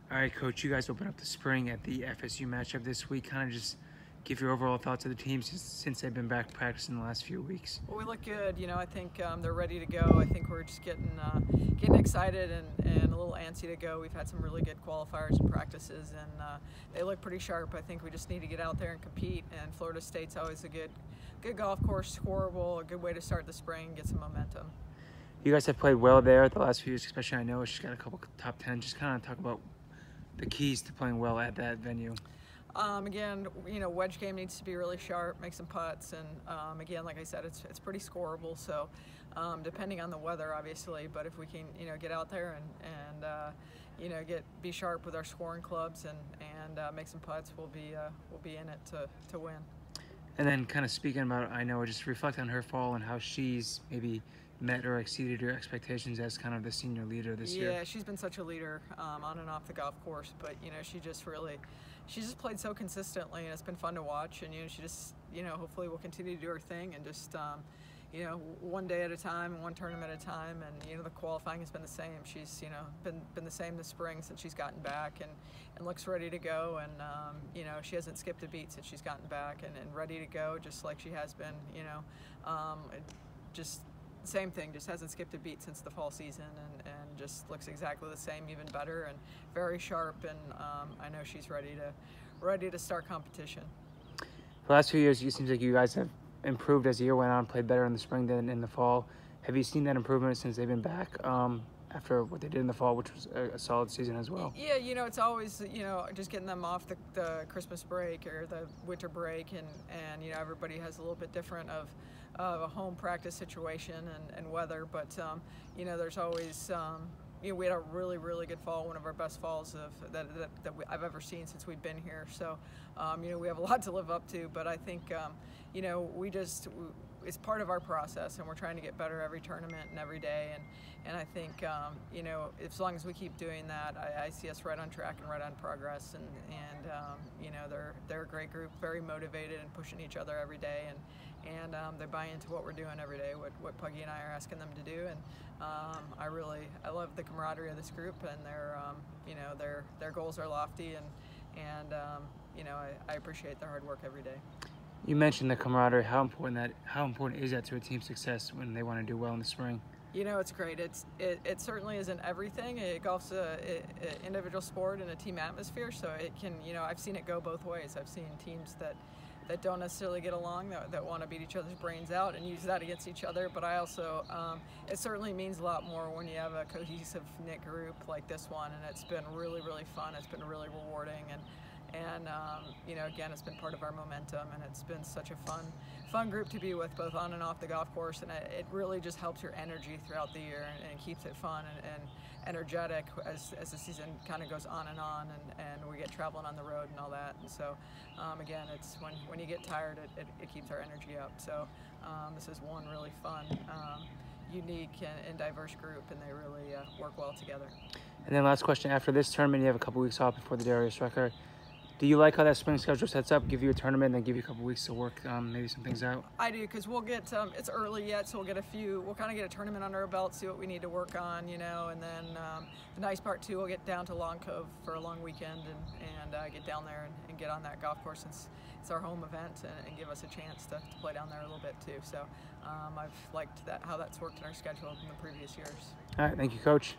All right, Coach, you guys open up the spring at the FSU matchup this week. Kind of just give your overall thoughts of the team since they've been back practicing the last few weeks. Well, we look good. I think they're ready to go. I think we're just getting excited and a little antsy to go. We've had some really good qualifiers and practices, and they look pretty sharp. I think we just need to get out there and compete. And Florida State's always a good golf course, scoreable, a good way to start the spring, get some momentum. You guys have played well there the last few years, especially I know she's got a couple top 10. Just kind of talk about the keys to playing well at that venue. Again, wedge game needs to be really sharp, make some putts, and again, like I said, it's pretty scoreable. So, depending on the weather, obviously, but if we can, get out there and be sharp with our scoring clubs and make some putts, we'll be in it to win. And then, kind of speaking about, I know, just reflect on her fall and how she's maybe met or exceeded your expectations as kind of the senior leader this year. Yeah, she's been such a leader on and off the golf course, but she just played so consistently, and it's been fun to watch. And she just hopefully will continue to do her thing, and just one day at a time and one tournament at a time. And the qualifying has been the same. She's been the same this spring since she's gotten back, and looks ready to go. And she hasn't skipped a beat since she's gotten back, and ready to go, just like she has been. Just same thing, just hasn't skipped a beat since the fall season, and just looks exactly the same, even better, and very sharp. And I know she's ready to start competition. The last few years, it seems like you guys have improved as the year went on, played better in the spring than in the fall. Have you seen that improvement since they've been back after what they did in the fall, which was a solid season as well? Yeah, it's always, just getting them off the Christmas break or the winter break, and everybody has a little bit different of a home practice situation and weather, but there's always we had a really good fall, one of our best falls that I've ever seen since we've been here. So we have a lot to live up to, but I think it's part of our process, and we're trying to get better every tournament and every day, and I think as long as we keep doing that, I see us right on track and right on progress, and they're a great group, very motivated and pushing each other every day, and they buy into what we're doing every day, what Puggy and I are asking them to do. And I love the camaraderie of this group, and their goals are lofty, and I appreciate their hard work every day. You mentioned the camaraderie. How important is that to a team's success when they want to do well in the spring? It's great. It certainly isn't everything. Golf's an individual sport and a team atmosphere, so it can, I've seen it go both ways. I've seen teams that don't necessarily get along, that want to beat each other's brains out and use that against each other. But I also, it certainly means a lot more when you have a cohesive knit group like this one, and it's been really fun. It's been really rewarding, and again, it's been part of our momentum, and it's been such a fun group to be with, both on and off the golf course, and it really just helps your energy throughout the year, and keeps it fun and energetic as the season kind of goes on, and we get traveling on the road and all that. And so again, it's when you get tired, it keeps our energy up. So this is one really fun, unique and diverse group, and they really work well together. And then last question, after this tournament, you have a couple weeks off before the Darius record. Do you like how that spring schedule sets up? Give you a tournament, and then give you a couple weeks to work maybe some things out? I do, because we'll get, it's early yet, so we'll kind of get a tournament under our belt, see what we need to work on, and then the nice part too, we'll get down to Long Cove for a long weekend, and get down there and get on that golf course, since it's our home event, and give us a chance to play down there a little bit too. So I've liked how that's worked in our schedule in the previous years. All right, thank you, Coach.